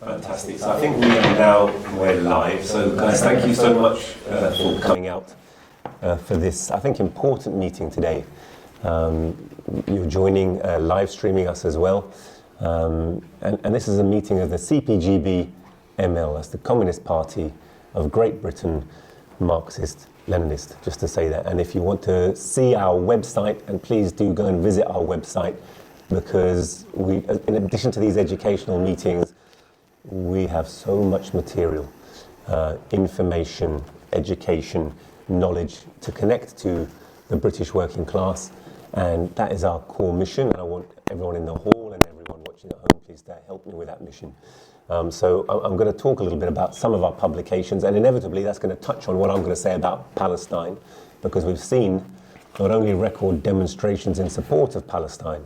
Fantastic. So I think we're live. So guys, thank you so much for coming out for this, I think, important meeting today. You're joining, live streaming us as well. And this is a meeting of the CPGB-ML, that's the Communist Party of Great Britain, Marxist, Leninist, just to say that. And if you want to see our website, and please do go and visit our website, because we, in addition to these educational meetings, we have so much material, information, education, knowledge to connect to the British working class, and that is our core mission. And I want everyone in the hall and everyone watching at home, please help me with that mission. So I'm going to talk a little bit about some of our publications, and inevitably that's going to touch on what I'm going to say about Palestine, because we've seen not only record demonstrations in support of Palestine,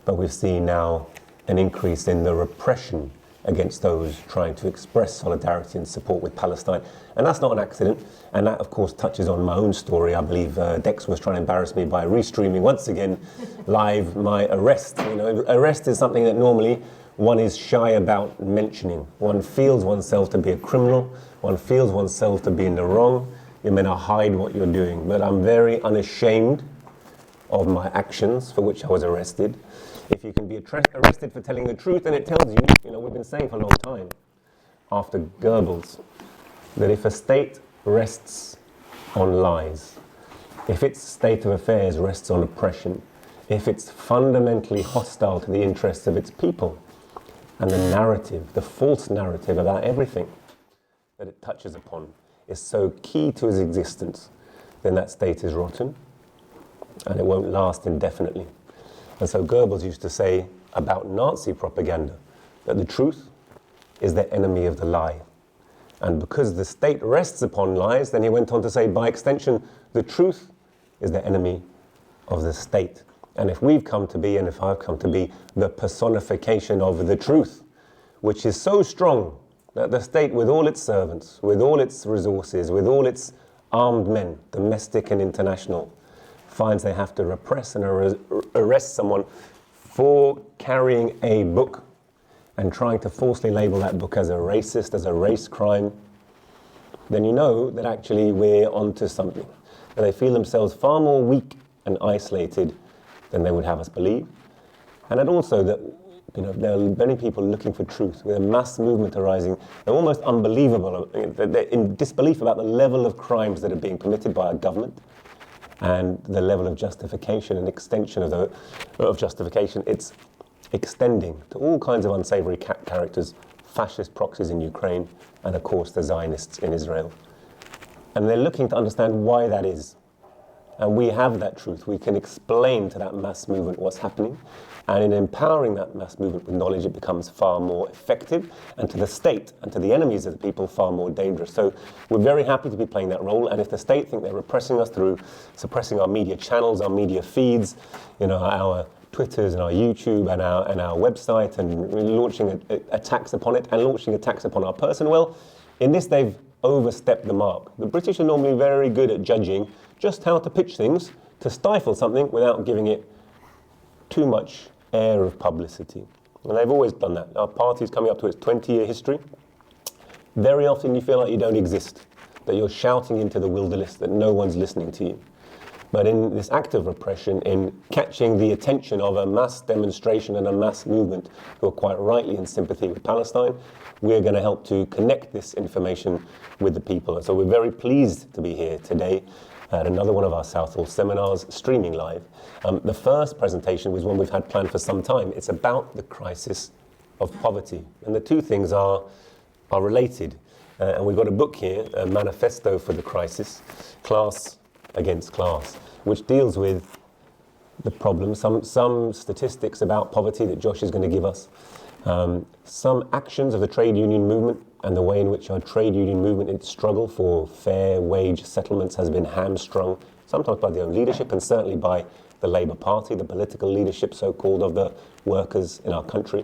but we've seen now an increase in the repression against those trying to express solidarity and support with Palestine. And that's not an accident. And that, of course, touches on my own story. I believe Dex was trying to embarrass me by restreaming once again live my arrest. You know, arrest is something that normally one is shy about mentioning. One feels oneself to be a criminal. One feels oneself to be in the wrong. You may not hide what you're doing. But I'm very unashamed of my actions for which I was arrested. If you can be arrested for telling the truth, then it tells you, you know, we've been saying for a long time, after Goebbels, that if a state rests on lies, if its state of affairs rests on oppression, if it's fundamentally hostile to the interests of its people, and the narrative, the false narrative about everything that it touches upon is so key to its existence, then that state is rotten, and it won't last indefinitely. And so Goebbels used to say about Nazi propaganda that the truth is the enemy of the lie. And because the state rests upon lies, then he went on to say, by extension, the truth is the enemy of the state. And if we've come to be, and if I've come to be, the personification of the truth, which is so strong that the state, with all its servants, with all its resources, with all its armed men, domestic and international, finds they have to repress and arrest someone for carrying a book and trying to falsely label that book as a racist, as a race crime, then you know that actually we're onto something. And they feel themselves far more weak and isolated than they would have us believe. And then also that, you know, there are many people looking for truth, with a mass movement arising. They're almost unbelievable. They're in disbelief about the level of crimes that are being committed by our government, and the level of justification and extension of justification. It's extending to all kinds of unsavory characters, fascist proxies in Ukraine, and of course the Zionists in Israel. And they're looking to understand why that is. And we have that truth. We can explain to that mass movement what's happening. And in empowering that mass movement with knowledge, it becomes far more effective, and to the state and to the enemies of the people, far more dangerous. So we're very happy to be playing that role. And if the state think they're repressing us through suppressing our media channels, our media feeds, you know, our Twitters and our YouTube and our website, and launching attacks upon it and launching attacks upon our person, well, in this they've overstepped the mark. The British are normally very good at judging just how to pitch things to stifle something without giving it too much air of publicity. And they've always done that. Our party's coming up to its 20-year history. Very often you feel like you don't exist, that you're shouting into the wilderness, that no one's listening to you. But in this act of repression, in catching the attention of a mass demonstration and a mass movement who are quite rightly in sympathy with Palestine, we're going to help to connect this information with the people. And so we're very pleased to be here today at another one of our Southall seminars, streaming live. The first presentation was one we've had planned for some time. It's about the crisis of poverty. And the two things are related. And we've got a book here, a manifesto for the crisis, Class Against Class, which deals with the problem, some statistics about poverty that Josh is going to give us, some actions of the trade union movement, and the way in which our trade union movement, its struggle for fair wage settlements, has been hamstrung, sometimes by their own leadership and certainly by the Labour Party, the political leadership, so-called, of the workers in our country.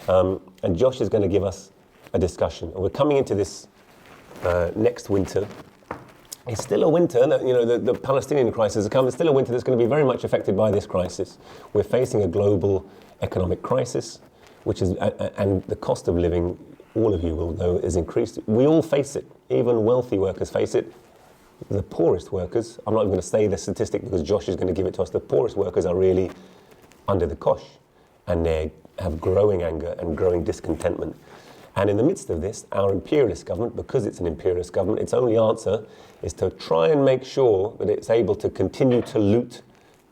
And Josh is going to give us a discussion. And we're coming into this next winter. It's still a winter, you know, the Palestinian crisis is coming. It's still a winter that's going to be very much affected by this crisis. We're facing a global economic crisis, which is, and the cost of living all of you will know, is increased. We all face it. Even wealthy workers face it. The poorest workers, I'm not even going to say the statistic because Josh is going to give it to us, the poorest workers are really under the cosh, and they have growing anger and growing discontentment. And in the midst of this, our imperialist government, because it's an imperialist government, its only answer is to try and make sure that it's able to continue to loot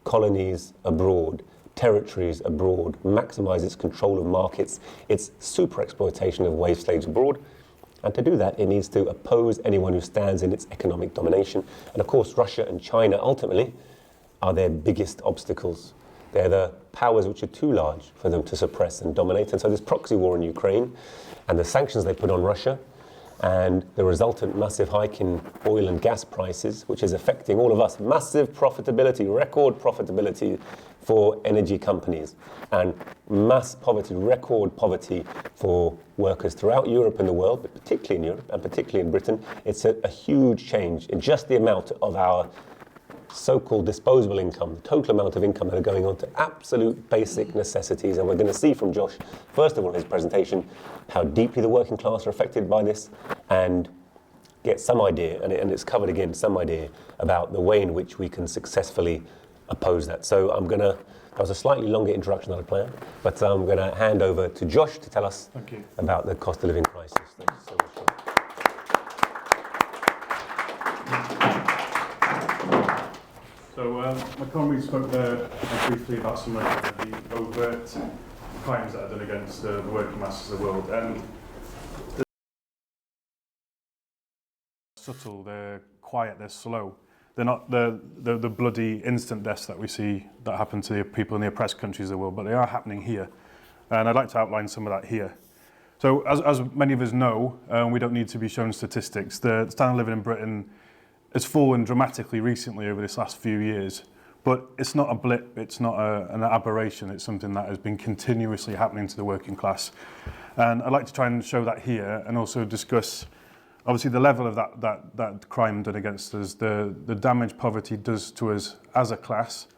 colonies abroad, territories abroad, maximize its control of markets, its super exploitation of wage slaves abroad. And to do that, it needs to oppose anyone who stands in its economic domination. And of course, Russia and China ultimately are their biggest obstacles. They're the powers which are too large for them to suppress and dominate. And so this proxy war in Ukraine and the sanctions they put on Russia and the resultant massive hike in oil and gas prices, which is affecting all of us, massive profitability, record profitability for energy companies, and mass poverty, record poverty for workers throughout Europe and the world, but particularly in Europe and particularly in Britain. It's a huge change in just the amount of our so-called disposable income, the total amount of income that are going on to absolute basic necessities. And we're going to see from Josh, first of all in his presentation, how deeply the working class are affected by this, and get some idea, and it's covered again, some idea about the way in which we can successfully oppose that. So that was a slightly longer introduction than I planned, but I'm going to hand over to Josh to tell us about the cost of living crisis. Thank you so much. So my colleague spoke there briefly about some of the overt crimes that are done against the working masses of the world, and they're subtle, they're quiet, they're slow. They're not the bloody instant deaths that we see that happen to the people in the oppressed countries of the world, but they are happening here. And I'd like to outline some of that here. So as many of us know, we don't need to be shown statistics, the standard of living in Britain has fallen dramatically recently over this last few years, but it's not a blip, it's not an aberration, it's something that has been continuously happening to the working class. And I'd like to try and show that here and also discuss obviously the level of that crime done against us, the damage poverty does to us as a class,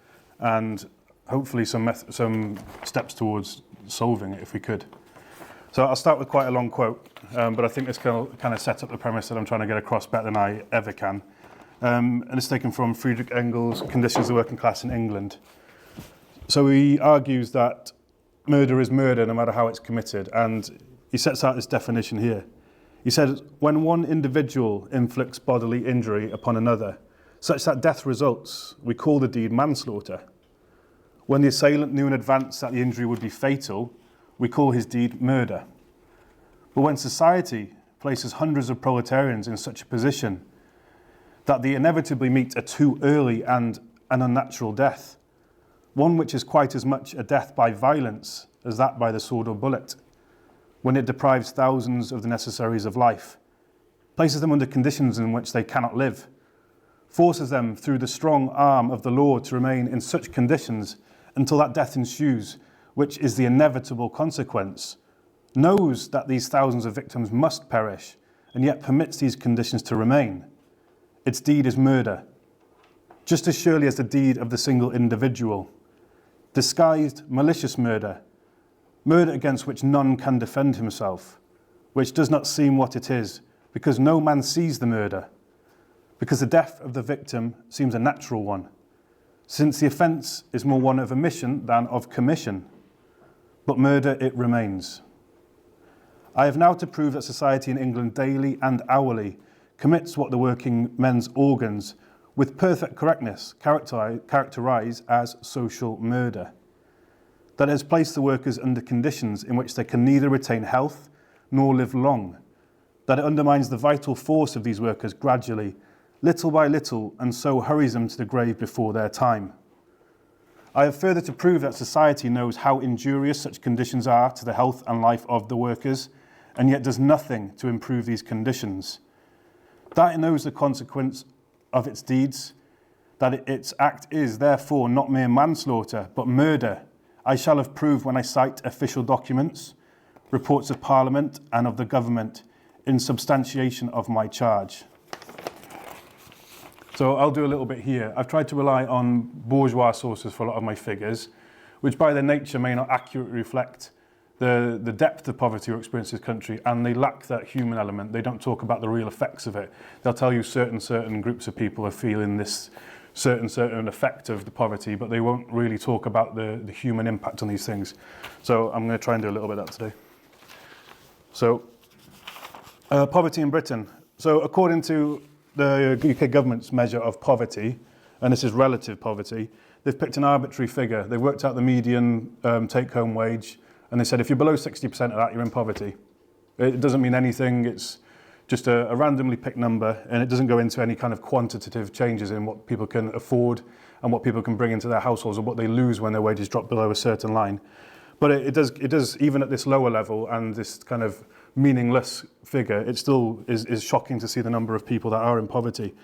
and hopefully some steps towards solving it if we could. So I'll start with quite a long quote, but I think this kind of sets up the premise that I'm trying to get across better than I ever can. And it's taken from Friedrich Engels' Conditions of the Working Class in England. So he argues that murder is murder no matter how it's committed, and he sets out this definition here. He says, when one individual inflicts bodily injury upon another, such that death results, we call the deed manslaughter. When the assailant knew in advance that the injury would be fatal, we call his deed murder. But when society places hundreds of proletarians in such a position that they inevitably meet a too early and an unnatural death, one which is quite as much a death by violence as that by the sword or bullet, when it deprives thousands of the necessaries of life, places them under conditions in which they cannot live, forces them through the strong arm of the law to remain in such conditions until that death ensues, which is the inevitable consequence, knows that these thousands of victims must perish, and yet permits these conditions to remain, its deed is murder, just as surely as the deed of the single individual. Disguised, malicious murder, murder against which none can defend himself, which does not seem what it is, because no man sees the murder, because the death of the victim seems a natural one, since the offence is more one of omission than of commission, but murder it remains. I have now to prove that society in England daily and hourly commits what the working men's organs, with perfect correctness, characterise as social murder. That it has placed the workers under conditions in which they can neither retain health nor live long. That it undermines the vital force of these workers gradually, little by little, and so hurries them to the grave before their time. I have further to prove that society knows how injurious such conditions are to the health and life of the workers, and yet does nothing to improve these conditions. That it knows the consequence of its deeds, that its act is therefore not mere manslaughter, but murder, I shall have proved when I cite official documents, reports of Parliament and of the government in substantiation of my charge. So I'll do a little bit here. I've tried to rely on bourgeois sources for a lot of my figures, which by their nature may not accurately reflect the depth of poverty or experience in this country, and they lack that human element. They don't talk about the real effects of it. They'll tell you certain groups of people are feeling this certain effect of the poverty, but they won't really talk about the human impact on these things. So I'm going to try and do a little bit of that today. So poverty in Britain. So according to the UK government's measure of poverty, and this is relative poverty, they've picked an arbitrary figure. They've worked out the median take-home wage, and they said if you're below 60% of that, you're in poverty. It doesn't mean anything. It's just a randomly picked number, and it doesn't go into any kind of quantitative changes in what people can afford and what people can bring into their households or what they lose when their wages drop below a certain line. But it does, even at this lower level and this kind of meaningless figure, it still is shocking to see the number of people that are in poverty.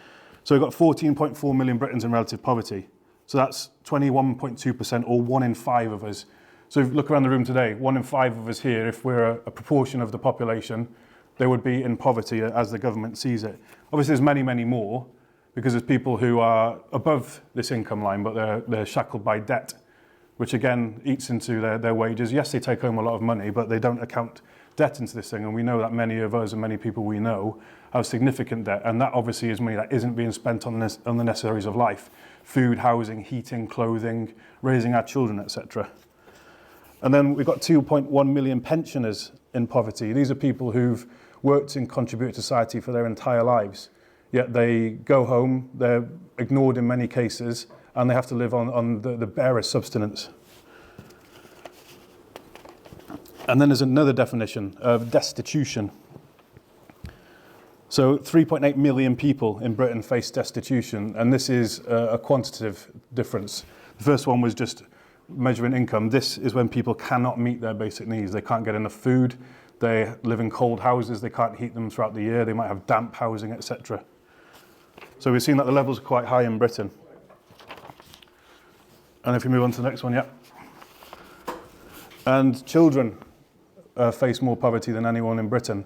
So we've got 14.4 million Britons in relative poverty. So that's 21.2%, or 1 in 5 of us. So if you look around the room today, 1 in 5 of us here, if we're a proportion of the population, they would be in poverty as the government sees it. Obviously, there's many, many more, because there's people who are above this income line, but they're shackled by debt, which again eats into their wages. Yes, they take home a lot of money, but they don't account debt into this thing. And we know that many of us and many people we know have significant debt. And that obviously is money that isn't being spent on the necessaries of life: food, housing, heating, clothing, raising our children, etc. And then we've got 2.1 million pensioners in poverty. These are people who've worked and contributed to society for their entire lives, yet they go home, they're ignored in many cases, and they have to live on the barest subsistence. And then there's another definition of destitution. So 3.8 million people in Britain face destitution, and this is a quantitative difference. The first one was just measuring income. This is when people cannot meet their basic needs. They can't get enough food, they live in cold houses, they can't heat them throughout the year, they might have damp housing, etc. So we've seen that the levels are quite high in Britain. And if we move on to the next one, yeah. And children face more poverty than anyone in Britain.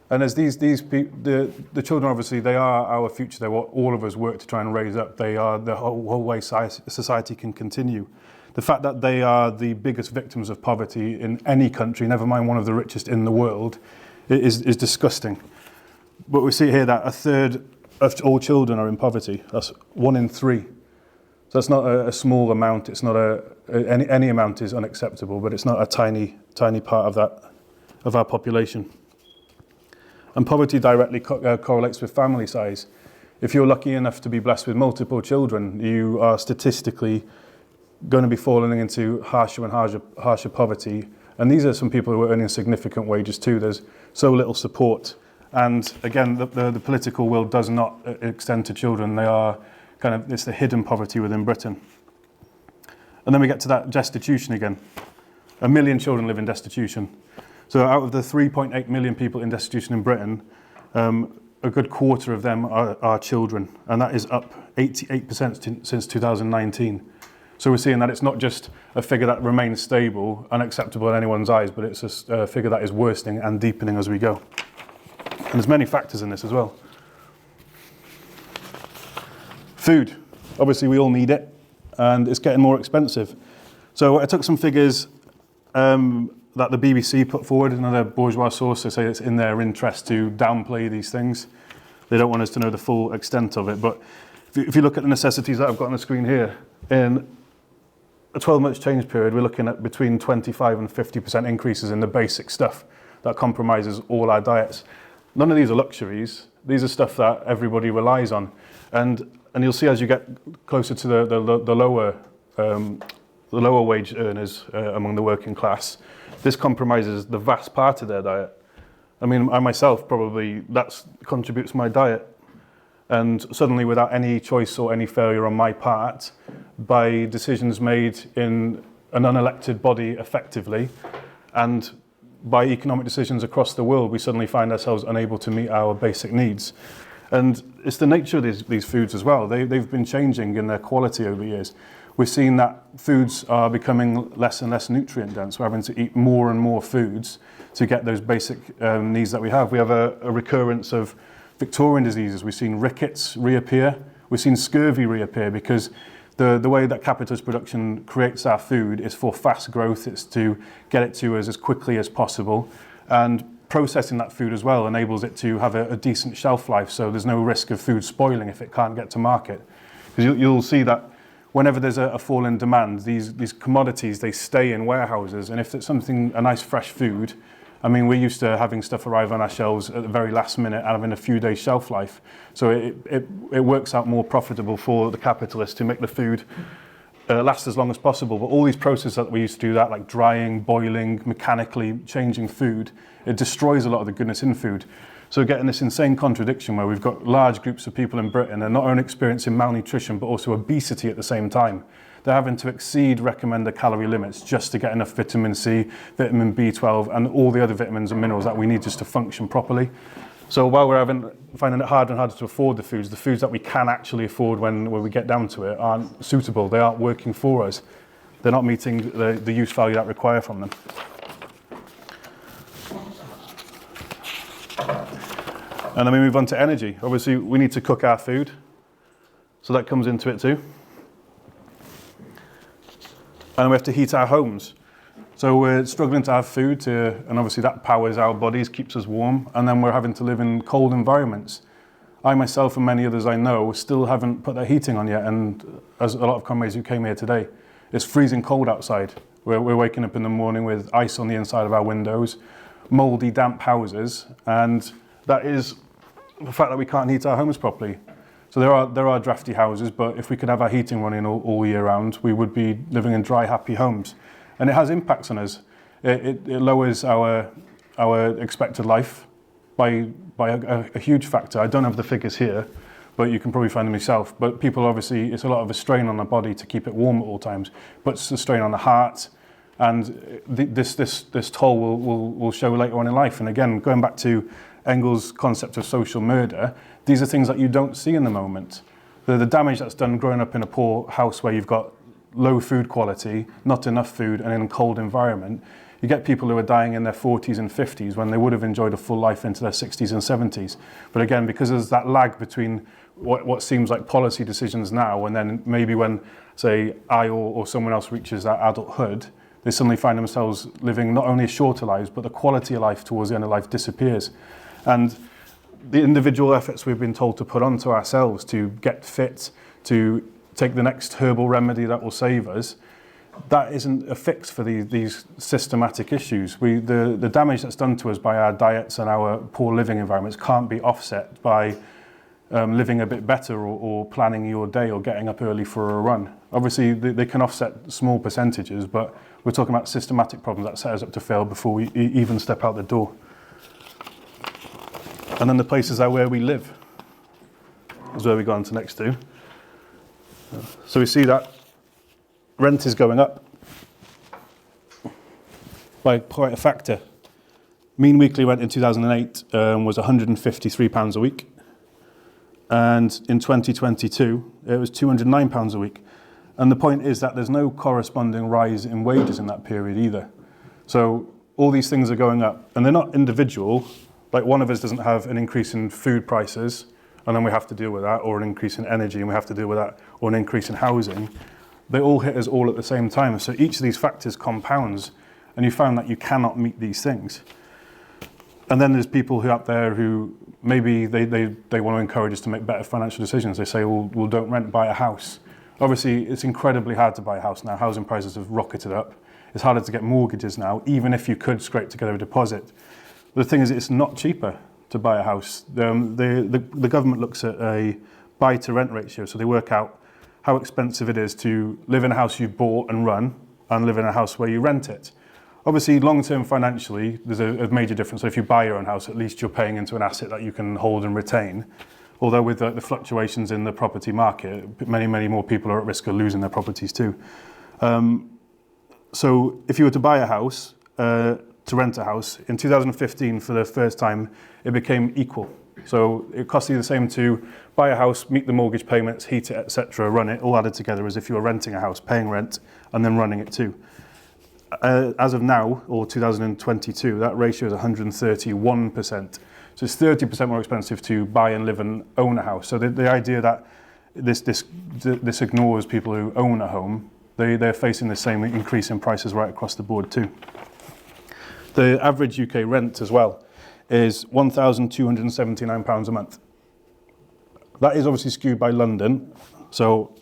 And as the children, obviously, they are our future. They're what all of us work to try and raise up. They are the whole way society can continue. The fact that they are the biggest victims of poverty in any country, never mind one of the richest in the world, is disgusting. But we see here that a third of all children are in poverty. That's 1 in 3. So that's not a small amount. It's not any amount is unacceptable, but it's not a tiny part of our population. And poverty directly correlates with family size. If you're lucky enough to be blessed with multiple children, you are statistically going to be falling into harsher and harsher poverty. And these are some people who are earning significant wages too. There's so little support. And again, the political will does not extend to children. They are it's the hidden poverty within Britain. And then we get to that destitution again. 1 million children live in destitution. So out of the 3.8 million people in destitution in Britain, a good quarter of them are children, and that is up 88% since 2019. So we're seeing that it's not just a figure that remains stable, unacceptable in anyone's eyes, but it's a figure that is worsening and deepening as we go. And there's many factors in this as well. Food, obviously we all need it, and it's getting more expensive. So I took some figures that the BBC put forward, another bourgeois source. They say it's in their interest to downplay these things. They don't want us to know the full extent of it. But if you look at the necessities that I've got on the screen here, in a 12-month change period, we're looking at between 25 and 50% increases in the basic stuff that compromises all our diets. None of these are luxuries. These are stuff that everybody relies on. And you'll see as you get closer to the lower wage earners among the working class, this compromises the vast part of their diet. I mean, I myself probably, that contributes to my diet. And suddenly, without any choice or any failure on my part, by decisions made in an unelected body effectively, and by economic decisions across the world, we suddenly find ourselves unable to meet our basic needs. And it's the nature of these foods as well. They've been changing in their quality over the years. We're seeing that foods are becoming less and less nutrient dense. We're having to eat more and more foods to get those basic needs that we have. We have a recurrence of Victorian diseases. We've seen rickets reappear. We've seen scurvy reappear because The way that capitalist production creates our food is for fast growth. It's to get it to us as quickly as possible. And processing that food as well enables it to have a decent shelf life, so there's no risk of food spoiling if it can't get to market. Because you'll see that whenever there's a fall in demand, these commodities, they stay in warehouses. And if it's a nice fresh food, I mean, we're used to having stuff arrive on our shelves at the very last minute and having a few days shelf life. So it works out more profitable for the capitalist to make the food last as long as possible. But all these processes that we used to do that, like drying, boiling, mechanically changing food, it destroys a lot of the goodness in food. So getting this insane contradiction where we've got large groups of people in Britain and not only experiencing malnutrition, but also obesity at the same time. They're having to exceed recommended calorie limits just to get enough vitamin C, vitamin B12, and all the other vitamins and minerals that we need just to function properly. So while we're finding it harder and harder to afford the foods that we can actually afford when we get down to it aren't suitable. They aren't working for us. They're not meeting the use value that we require from them. And then we move on to energy. Obviously, we need to cook our food. So that comes into it too. And we have to heat our homes. So we're struggling to have food, and obviously that powers our bodies, keeps us warm, and then we're having to live in cold environments. I myself and many others I know still haven't put their heating on yet, and as a lot of comrades who came here today, it's freezing cold outside. We're waking up in the morning with ice on the inside of our windows, mouldy, damp houses, and that is the fact that we can't heat our homes properly. So there are drafty houses, but if we could have our heating running all year round, we would be living in dry, happy homes. And it has impacts on us. It lowers our expected life by a huge factor. I don't have the figures here, but you can probably find them yourself. But people obviously, it's a lot of a strain on the body to keep it warm at all times, puts a strain on the heart, and this toll will show later on in life. And again, going back to Engels' concept of social murder, these are things that you don't see in the moment. The damage that's done growing up in a poor house where you've got low food quality, not enough food, and in a cold environment, you get people who are dying in their 40s and 50s when they would have enjoyed a full life into their 60s and 70s. But again, because there's that lag between what seems like policy decisions now and then maybe when, say, I or someone else reaches that adulthood, they suddenly find themselves living not only shorter lives, but the quality of life towards the end of life disappears. And the individual efforts we've been told to put onto ourselves to get fit, to take the next herbal remedy that will save us, that isn't a fix for these systematic issues. The damage that's done to us by our diets and our poor living environments can't be offset by living a bit better or planning your day or getting up early for a run. Obviously, they can offset small percentages, but we're talking about systematic problems that set us up to fail before we even step out the door. And then the places are where we live is where we go on to next to. So we see that rent is going up by quite a factor. Mean weekly rent in 2008 was £153 a week. And in 2022, it was £209 a week. And the point is that there's no corresponding rise in wages in that period either. So all these things are going up, and they're not individual. Like one of us doesn't have an increase in food prices, and then we have to deal with that, or an increase in energy, and we have to deal with that, or an increase in housing. They all hit us all at the same time. So each of these factors compounds, and you found that you cannot meet these things. And then there's people who out there who maybe they want to encourage us to make better financial decisions. They say, well, don't rent, buy a house. Obviously, it's incredibly hard to buy a house now. Housing prices have rocketed up. It's harder to get mortgages now, even if you could scrape together a deposit. The thing is, it's not cheaper to buy a house. The government looks at a buy-to-rent ratio, so they work out how expensive it is to live in a house you bought and run and live in a house where you rent it. Obviously, long-term financially, there's a major difference. So if you buy your own house, at least you're paying into an asset that you can hold and retain. Although with the fluctuations in the property market, many more people are at risk of losing their properties too. So if you were to buy a house, to rent a house, in 2015, for the first time, it became equal. So it cost you the same to buy a house, meet the mortgage payments, heat it, etc., run it, all added together as if you were renting a house, paying rent, and then running it too. As of now, or 2022, that ratio is 131%. So it's 30% more expensive to buy and live and own a house. So the idea that this ignores people who own a home. They're facing the same increase in prices right across the board too. The average UK rent as well is £1,279 a month. That is obviously skewed by London, so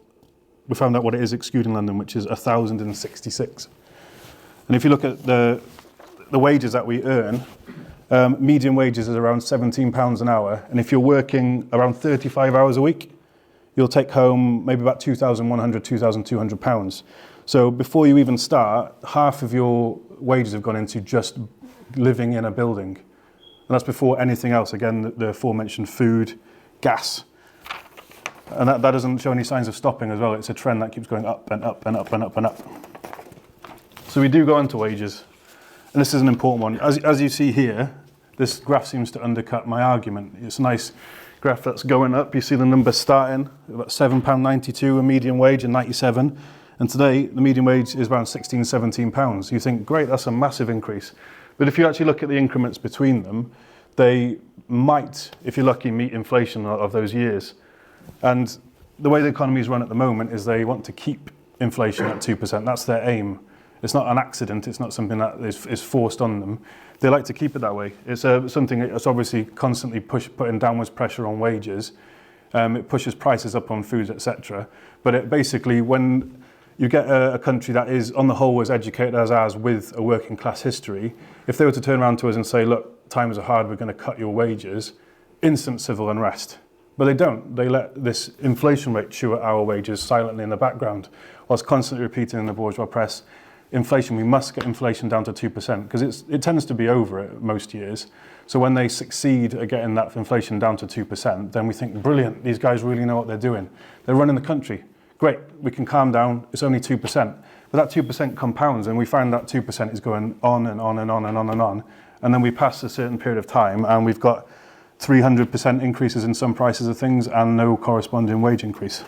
we found out what it is excluding London, which is 1,066. And if you look at the wages that we earn, median wages is around £17 an hour, and if you're working around 35 hours a week, you'll take home maybe about £2,100, £2,200. So before you even start, half of your wages have gone into just living in a building. And that's before anything else. Again, the aforementioned food, gas. And that doesn't show any signs of stopping as well. It's a trend that keeps going up and up and up and up and up. So we do go into wages. And this is an important one. As you see here, this graph seems to undercut my argument. It's a nice graph that's going up. You see the numbers starting about £7.92 a median wage in 97. And today, the median wage is around £16, £17. You think, great, that's a massive increase. But if you actually look at the increments between them, they might, if you're lucky, meet inflation of those years. And the way the economy is run at the moment is they want to keep inflation at 2%. That's their aim. It's not an accident. It's not something that is forced on them. They like to keep it that way. It's something that's obviously constantly putting downwards pressure on wages. It pushes prices up on foods, etc. But it basically, when you get a country that is, on the whole, as educated as ours with a working class history, if they were to turn around to us and say, look, times are hard, we're going to cut your wages, instant civil unrest. But they don't. They let this inflation rate chew at our wages silently in the background, whilst constantly repeating in the bourgeois press, inflation, we must get inflation down to 2%, because it tends to be over it most years. So when they succeed at getting that inflation down to 2%, then we think, brilliant, these guys really know what they're doing. They're running the country. Great, we can calm down, it's only 2%. But that 2% compounds, and we find that 2% is going on and on and on and on and on. And then we pass a certain period of time, and we've got 300% increases in some prices of things and no corresponding wage increase.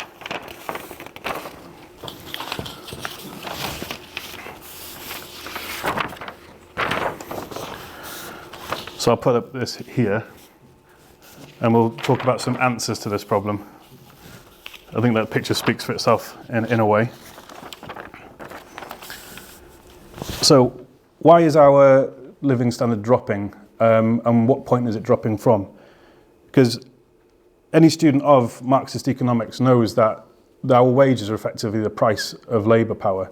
So I'll put up this here, and we'll talk about some answers to this problem. I think that picture speaks for itself in a way. So why is our living standard dropping, and what point is it dropping from? Because any student of Marxist economics knows that our wages are effectively the price of labour power.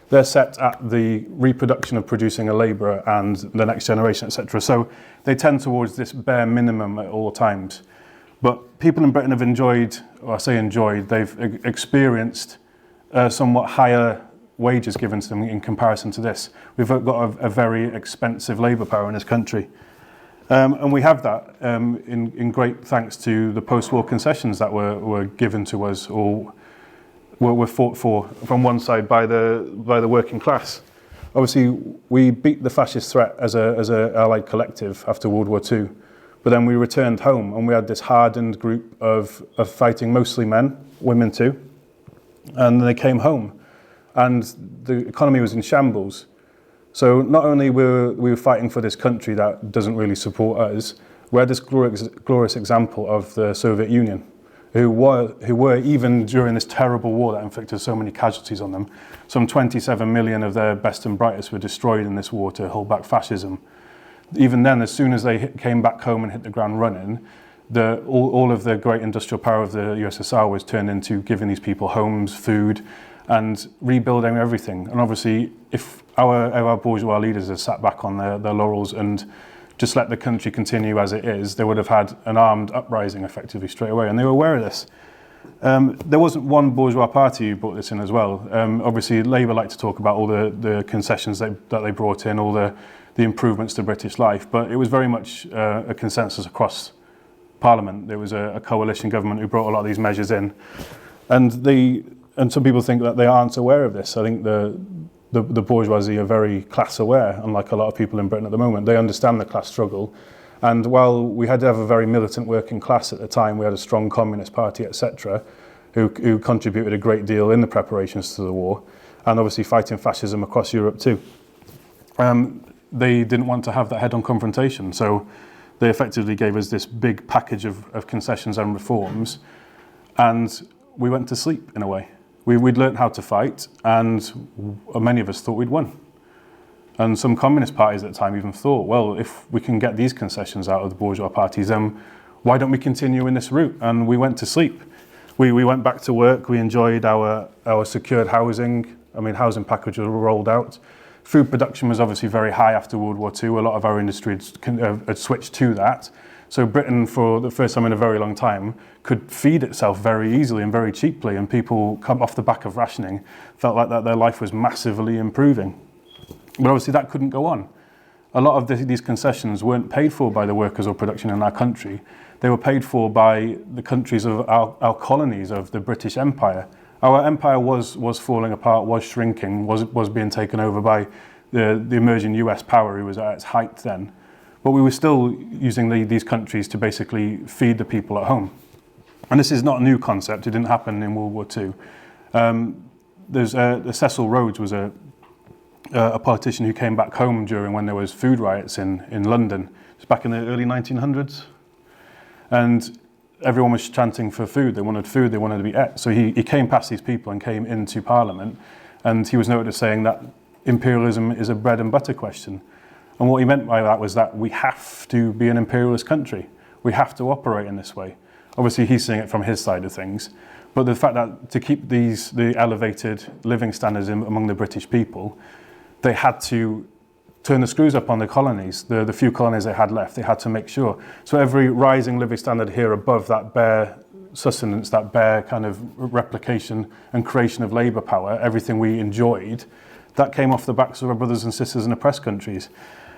They're set at the reproduction of producing a labourer and the next generation, etc. So they tend towards this bare minimum at all times. But people in Britain have enjoyed, or I say enjoyed, they've experienced somewhat higher wages given to them in comparison to this. We've got a very expensive labour power in this country. And we have that in great thanks to the post-war concessions that were given to us, or were fought for from one side by the working class. Obviously, we beat the fascist threat as a allied collective after World War II, but then we returned home and we had this hardened group of fighting, mostly men, women too, and they came home, and the economy was in shambles. So not only were we fighting for this country that doesn't really support us, we had this glorious example of the Soviet Union, who were even during this terrible war that inflicted so many casualties on them. Some 27 million of their best and brightest were destroyed in this war to hold back fascism. Even then, as soon as they came back home and hit the ground running, all of the great industrial power of the USSR was turned into giving these people homes, food, and rebuilding everything. And obviously, if our bourgeois leaders had sat back on their laurels and just let the country continue as it is, they would have had an armed uprising effectively straight away, and they were aware of this. There wasn't one bourgeois party who brought this in as well. Obviously, Labour like to talk about all the concessions that they brought in, all the improvements to British life, but it was very much a consensus across Parliament. There was a coalition government who brought a lot of these measures in, and some people think that they aren't aware of this. I think the bourgeoisie are very class aware, unlike a lot of people in Britain at the moment. They understand the class struggle. And while we had to have a very militant working class at the time, we had a strong communist party, etc., who contributed a great deal in the preparations to the war, and obviously fighting fascism across Europe too. They didn't want to have that head-on confrontation, so they effectively gave us this big package of concessions and reforms. And we went to sleep in a way. We'd learnt how to fight, and many of us thought we'd won. And some communist parties at the time even thought, well, if we can get these concessions out of the bourgeois parties, then why don't we continue in this route? And we went to sleep. We went back to work. We enjoyed our secured housing. I mean, housing packages were rolled out. Food production was obviously very high after World War II. A lot of our industry had switched to that. So Britain, for the first time in a very long time, could feed itself very easily and very cheaply, and people come off the back of rationing felt like that their life was massively improving. But obviously that couldn't go on. A lot of these concessions weren't paid for by the workers or production in our country. They were paid for by the countries of our colonies of the British Empire. Our empire was falling apart, was shrinking, was being taken over by the emerging US power who was at its height then. But we were still using these countries to basically feed the people at home. And this is not a new concept. It didn't happen in World War II. Cecil Rhodes was a politician who came back home during when there was food riots in London. It's back in the early 1900s. And everyone was chanting for food. They wanted food, they wanted to be ate. So he came past these people and came into Parliament, and he was noted as saying that imperialism is a bread and butter question. And what he meant by that was that we have to be an imperialist country. We have to operate in this way. Obviously, he's seeing it from his side of things. But the fact that to keep the elevated living standards among the British people, they had to turn the screws up on the colonies, the few colonies they had left. They had to make sure. So every rising living standard here above that bare sustenance, that bare kind of replication and creation of labour power, everything we enjoyed, that came off the backs of our brothers and sisters in oppressed countries.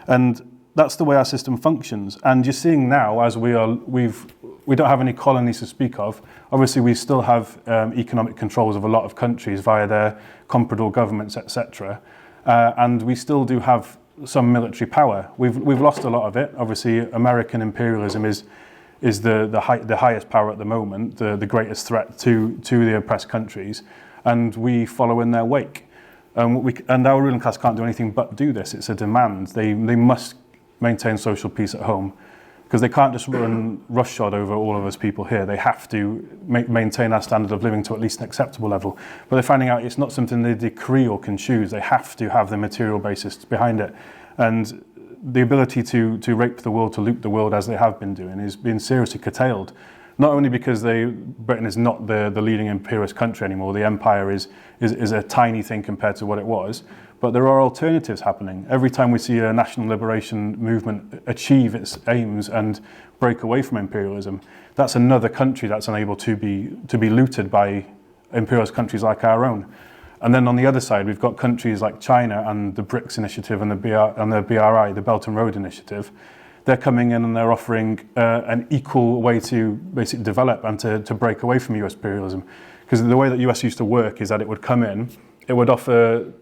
And that's the way our system functions. And you're seeing now, as we don't have any colonies to speak of. Obviously, we still have economic controls of a lot of countries via their comprador governments, etc. And we still do have some military power. We've lost a lot of it. Obviously, American imperialism is the highest power at the moment, the greatest threat to the oppressed countries, and we follow in their wake. And our ruling class can't do anything but do this. It's a demand. They must maintain social peace at home, because they can't just run roughshod over all of us people here. They have to maintain our standard of living to at least an acceptable level. But they're finding out it's not something they decree or can choose. They have to have the material basis behind it. And the ability to rape the world, to loot the world as they have been doing, is being seriously curtailed. Not only because Britain is not the leading imperialist country anymore, the empire is a tiny thing compared to what it was, but there are alternatives happening. Every time we see a national liberation movement achieve its aims and break away from imperialism, that's another country that's unable to be looted by imperialist countries like our own. And then on the other side, we've got countries like China and the BRICS initiative and the BRI, the Belt and Road Initiative. They're coming in and they're offering an equal way to basically develop and to break away from US imperialism. Because the way that US used to work is that it would come in, it would offer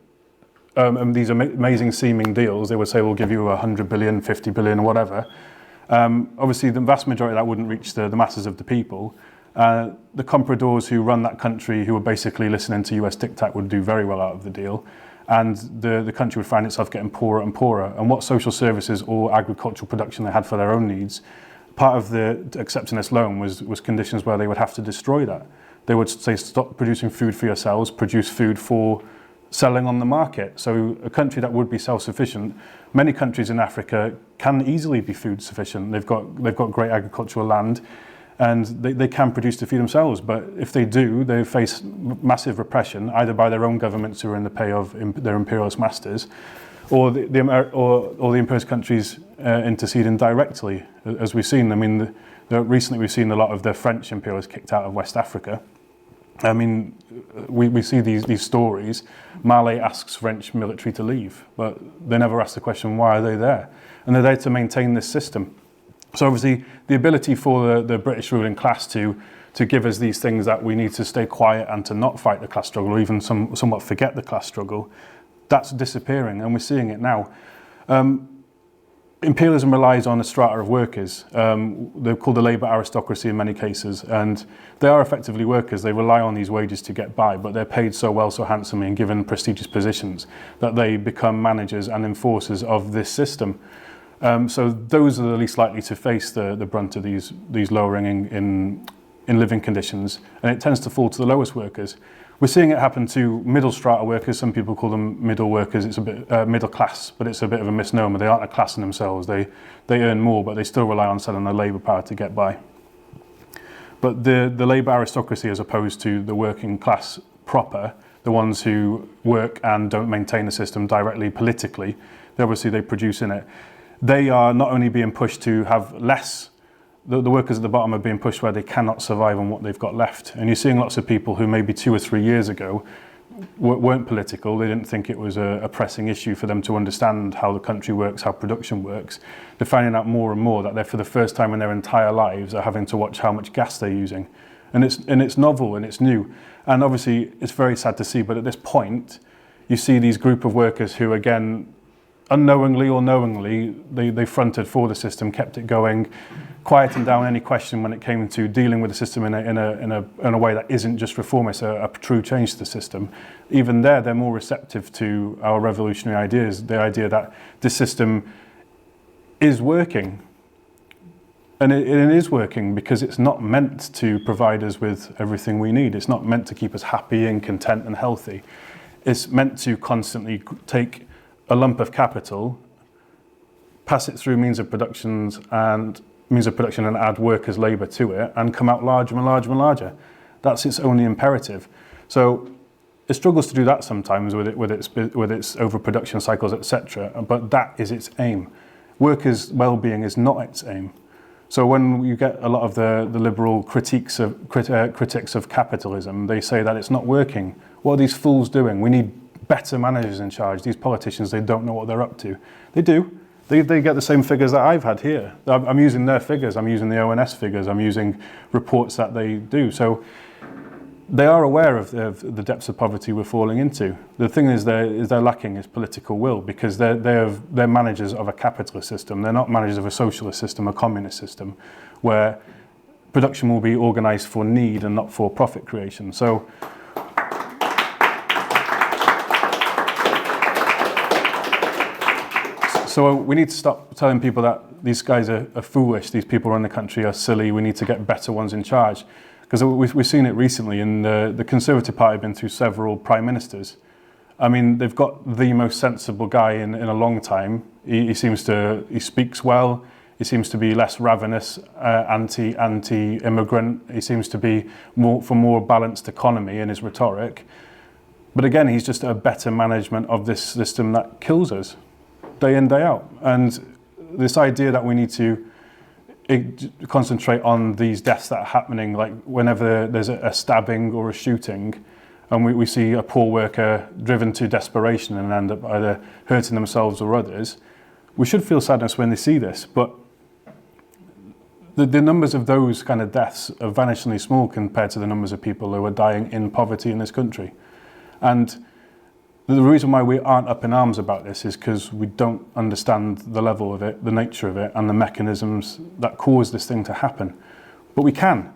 these amazing seeming deals. They would say, we'll give you 100 billion, 50 billion, or whatever. Obviously, the vast majority of that wouldn't reach the masses of the people. The compradors who run that country, who were basically listening to US diktat, would do very well out of the deal. And the country would find itself getting poorer and poorer. And what social services or agricultural production they had for their own needs, part of the accepting this loan was conditions where they would have to destroy that. They would say, stop producing food for yourselves, produce food for selling on the market. So a country that would be self-sufficient, many countries in Africa can easily be food sufficient. They've got great agricultural land, and they can produce to feed themselves. But if they do, they face massive repression, either by their own governments who are in the pay of their imperialist masters, or the imperialist countries interceding directly, as we've seen. I mean, recently we've seen a lot of the French imperialists kicked out of West Africa. I mean, we see these stories. Mali asks French military to leave, but they never ask the question, why are they there? And they're there to maintain this system. So obviously, the ability for the British ruling class to give us these things that we need to stay quiet and to not fight the class struggle, or even somewhat forget the class struggle, that's disappearing, and we're seeing it now. Imperialism relies on a strata of workers. They're called the labour aristocracy in many cases, and they are effectively workers. They rely on these wages to get by, but they're paid so well, so handsomely, and given prestigious positions that they become managers and enforcers of this system. So those are the least likely to face the brunt of these lowering in in living conditions, and it tends to fall to the lowest workers. We're seeing it happen to middle strata workers. Some people call them middle workers. It's a bit middle class, but it's a bit of a misnomer. They aren't a class in themselves. They earn more, but they still rely on selling their labour power to get by. But the labour aristocracy, as opposed to the working class proper, the ones who work and don't maintain the system directly politically, they produce in it. They are not only being pushed to have less. The workers at the bottom are being pushed where they cannot survive on what they've got left. And you're seeing lots of people who maybe 2 or 3 years ago weren't political. They didn't think it was a pressing issue for them to understand how the country works, how production works. They're finding out more and more that they're, for the first time in their entire lives, are having to watch how much gas they're using. And it's novel and it's new. And obviously it's very sad to see, but at this point, you see these group of workers who, again, unknowingly or knowingly, they fronted for the system, kept it going, quieting down any question when it came to dealing with the system in a way that isn't just reformist, a true change to the system. Even there, they're more receptive to our revolutionary ideas, the idea that this system is working. And it is working because it's not meant to provide us with everything we need. It's not meant to keep us happy and content and healthy. It's meant to constantly take a lump of capital, pass it through means of production and add workers' labour to it and come out larger and larger and larger. That's its only imperative. So it struggles to do that sometimes with its overproduction cycles, etc. But that is its aim. Workers' well-being is not its aim. So when you get a lot of the liberal critics of capitalism, they say that it's not working. What are these fools doing? We need better managers in charge. These politicians, they don't know what they're up to. They do. They get the same figures that I've had here. I'm using their figures. I'm using the ONS figures. I'm using reports that they do. So they are aware of the depths of poverty we're falling into. The thing is they're lacking is political will, because they're managers of a capitalist system. They're not managers of a socialist system, a communist system, where production will be organised for need and not for profit creation. So we need to stop telling people that these guys are foolish, these people running the country are silly, we need to get better ones in charge. Because we've seen it recently, and the Conservative Party have been through several prime ministers. I mean, they've got the most sensible guy in a long time. He speaks well, he seems to be less ravenous, anti-immigrant, he seems to be for more balanced economy in his rhetoric. But again, he's just a better management of this system that kills us day in, day out. And this idea that we need to concentrate on these deaths that are happening, like whenever there's a stabbing or a shooting, and we see a poor worker driven to desperation and end up either hurting themselves or others, we should feel sadness when they see this. But the numbers of those kind of deaths are vanishingly small compared to the numbers of people who are dying in poverty in this country. And the reason why we aren't up in arms about this is because we don't understand the level of it, the nature of it, and the mechanisms that cause this thing to happen. But we can.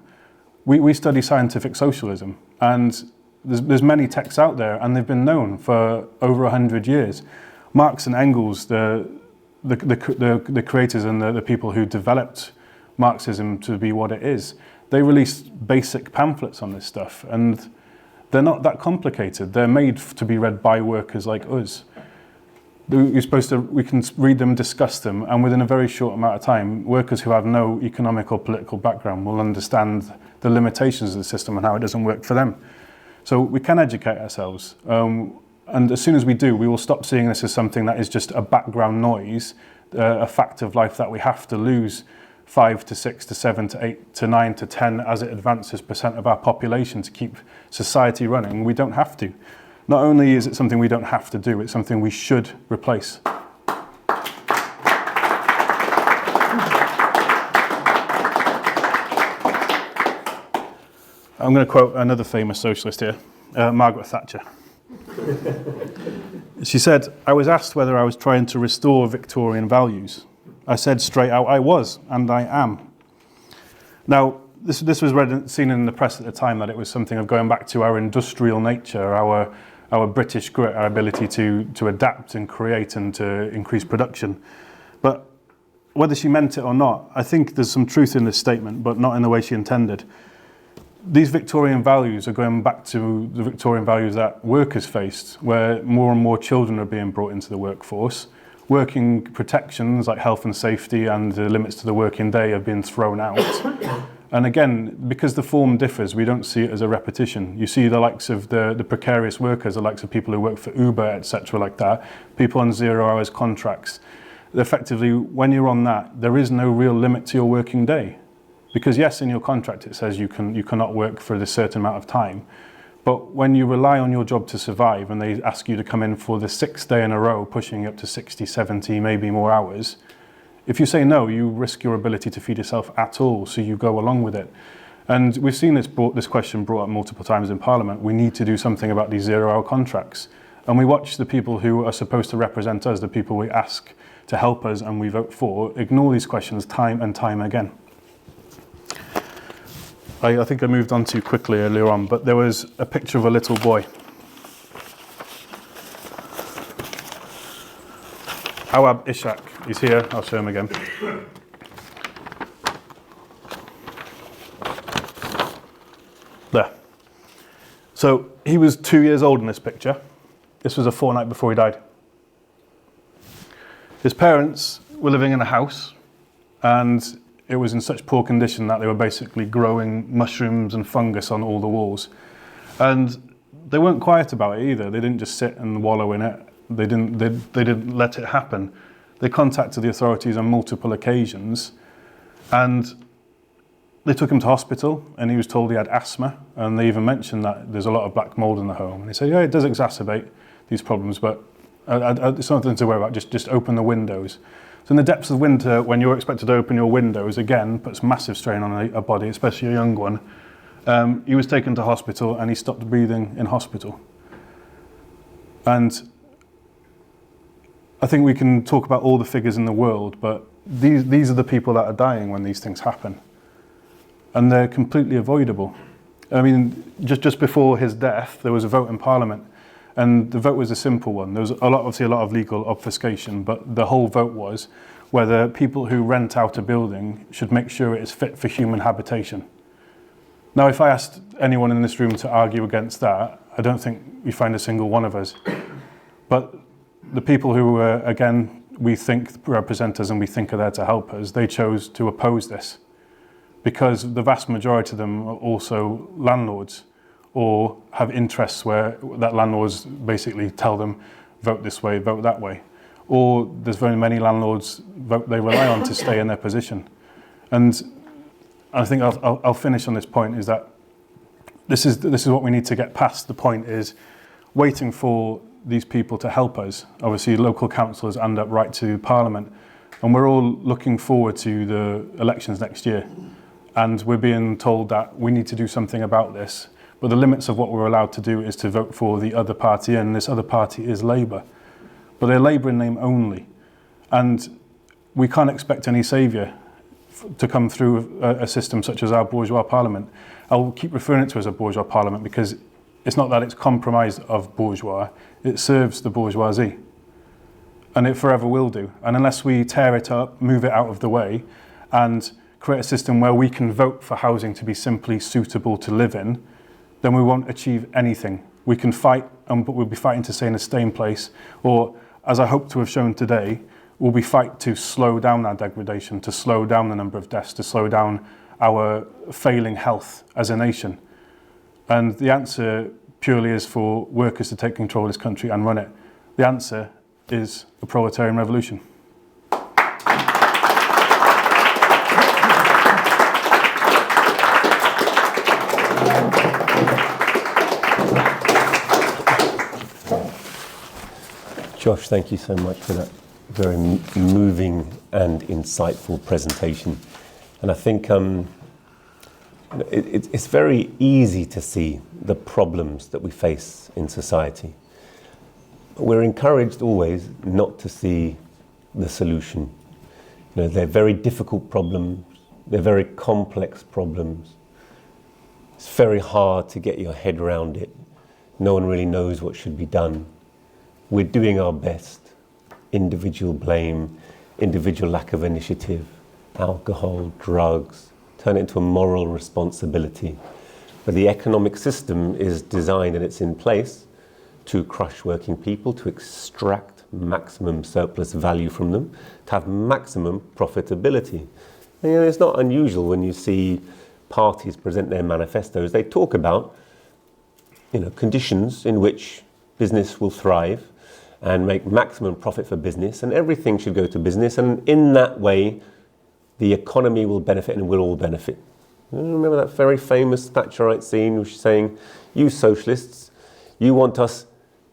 We study scientific socialism, and there's many texts out there, and they've been known for over 100 years. Marx and Engels, the creators and the people who developed Marxism to be what it is, they released basic pamphlets on this stuff, and they're not that complicated. They're made to be read by workers like us. We can read them, discuss them, and within a very short amount of time, workers who have no economic or political background will understand the limitations of the system and how it doesn't work for them. So we can educate ourselves. And as soon as we do, we will stop seeing this as something that is just a background noise, a fact of life that we have to lose 5 to 6 to 7 to 8 to 9 to 10 as it advances percent of our population to keep society running. We don't have to. Not only is it something we don't have to do, it's something we should replace. I'm going to quote another famous socialist here, Margaret Thatcher. She said, "I was asked whether I was trying to restore Victorian values. I said straight out I was, and I am." Now, this was seen in the press at the time that it was something of going back to our industrial nature, our British grit, our ability to adapt and create and to increase production. But whether she meant it or not, I think there's some truth in this statement, but not in the way she intended. these Victorian values are going back to the Victorian values that workers faced, where more and more children are being brought into the workforce. Working protections like health and safety and the limits to the working day have been thrown out. And again, because the form differs, we don't see it as a repetition. You see the likes of the precarious workers, the likes of people who work for Uber, etc. like that, people on 0 hours contracts. Effectively, when you're on that, there is no real limit to your working day. Because yes, in your contract it says you cannot work for a certain amount of time. But when you rely on your job to survive and they ask you to come in for the 6th day in a row, pushing up to 60, 70, maybe more hours, if you say no, you risk your ability to feed yourself at all, so you go along with it. And we've seen this question brought up multiple times in Parliament. We need to do something about these 0 hour contracts. And we watch the people who are supposed to represent us, the people we ask to help us and we vote for, ignore these questions time and time again. I think I moved on too quickly earlier on, but there was a picture of a little boy. Awab Ishak, he's here, I'll show him again. There. So he was 2 years old in this picture. This was a fortnight before he died. His parents were living in a house, and it was in such poor condition that they were basically growing mushrooms and fungus on all the walls. And they weren't quiet about it either. They didn't just sit and wallow in it. They didn't let it happen. They contacted the authorities on multiple occasions, and they took him to hospital, and he was told he had asthma, and they even mentioned that there's a lot of black mold in the home. And they said, yeah, it does exacerbate these problems, but it's nothing to worry about, just open the windows. So in the depths of winter, when you're expected to open your windows, again, puts massive strain on a body, especially a young one. He was taken to hospital and he stopped breathing in hospital. And I think we can talk about all the figures in the world, but these are the people that are dying when these things happen. And they're completely avoidable. I mean, just before his death, there was a vote in Parliament. And the vote was a simple one. There was obviously a lot of legal obfuscation, but the whole vote was whether people who rent out a building should make sure it is fit for human habitation. Now, if I asked anyone in this room to argue against that, I don't think we find a single one of us. But the people who, again, we think represent us and we think are there to help us, they chose to oppose this because the vast majority of them are also landlords, or have interests where that landlords basically tell them, vote this way, vote that way. Or there's very many landlords they rely on to stay in their position. And I think I'll finish on this point, is that this is what we need to get past. The point is waiting for these people to help us. Obviously local councillors end up right to Parliament, and we're all looking forward to the elections next year. And we're being told that we need to do something about this. But the limits of what we're allowed to do is to vote for the other party, and this other party is Labour. But they're Labour in name only. And we can't expect any saviour to come through a system such as our bourgeois parliament. I'll keep referring it to as a bourgeois parliament because it's not that it's compromised of bourgeois, it serves the bourgeoisie. And it forever will do. And unless we tear it up, move it out of the way, and create a system where we can vote for housing to be simply suitable to live in, then we won't achieve anything. We can fight, but we'll be fighting to stay in a staying place, or, as I hope to have shown today, we'll be fighting to slow down our degradation, to slow down the number of deaths, to slow down our failing health as a nation. And the answer purely is for workers to take control of this country and run it. The answer is a proletarian revolution. Josh, thank you so much for that very moving and insightful presentation. And I think it's very easy to see the problems that we face in society. We're encouraged always not to see the solution. You know, they're very difficult problems, they're very complex problems. It's very hard to get your head around it. No one really knows what should be done. We're doing our best. Individual blame, individual lack of initiative, alcohol, drugs, turn it into a moral responsibility. But the economic system is designed and it's in place to crush working people, to extract maximum surplus value from them, to have maximum profitability. And, it's not unusual when you see parties present their manifestos. They talk about conditions in which business will thrive and make maximum profit for business, and everything should go to business, and in that way the economy will benefit and we'll all benefit. Remember that very famous Thatcherite scene which is saying, you socialists, you want us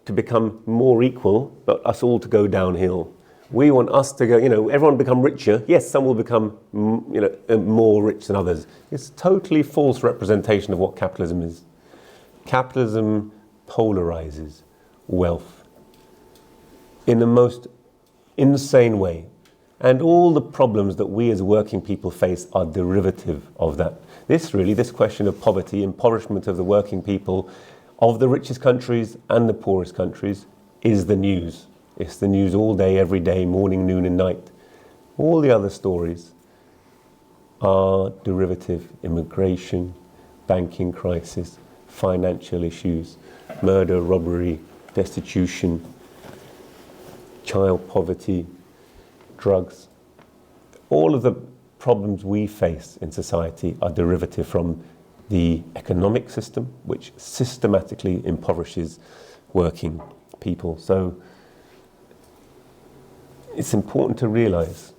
to become more equal, but us all to go downhill. We want us to go, everyone become richer. Yes, some will become, more rich than others. It's a totally false representation of what capitalism is. Capitalism polarizes wealth in the most insane way. And all the problems that we as working people face are derivative of that. This question of poverty, impoverishment of the working people of the richest countries and the poorest countries is the news. It's the news all day, every day, morning, noon and night. All the other stories are derivative: immigration, banking crisis, financial issues, murder, robbery, destitution, child poverty, drugs. All of the problems we face in society are derivative from the economic system, which systematically impoverishes working people. So it's important to realize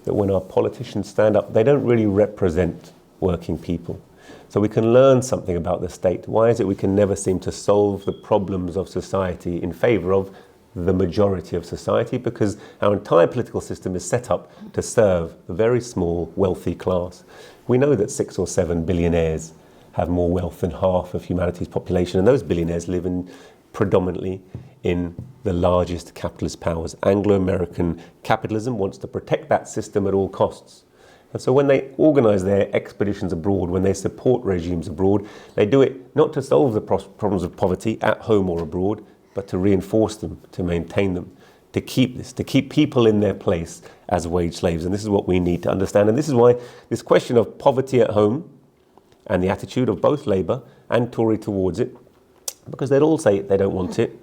that when our politicians stand up, they don't really represent working people. So we can learn something about the state. Why is it we can never seem to solve the problems of society in favor of the majority of society? Because our entire political system is set up to serve a very small, wealthy class. We know that 6 or 7 billionaires have more wealth than half of humanity's population, and those billionaires live predominantly in the largest capitalist powers. Anglo-American capitalism wants to protect that system at all costs. And so when they organise their expeditions abroad, when they support regimes abroad, they do it not to solve the problems of poverty at home or abroad, but to reinforce them, to maintain them, to keep people in their place as wage slaves. And this is what we need to understand. And this is why this question of poverty at home and the attitude of both Labour and Tory towards it, because they'd all say they don't want it.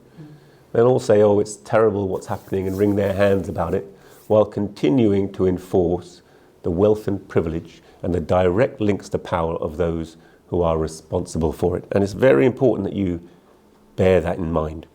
They'll all say, oh, it's terrible what's happening, and wring their hands about it, while continuing to enforce the wealth and privilege and the direct links to power of those who are responsible for it. And it's very important that you bear that in mind.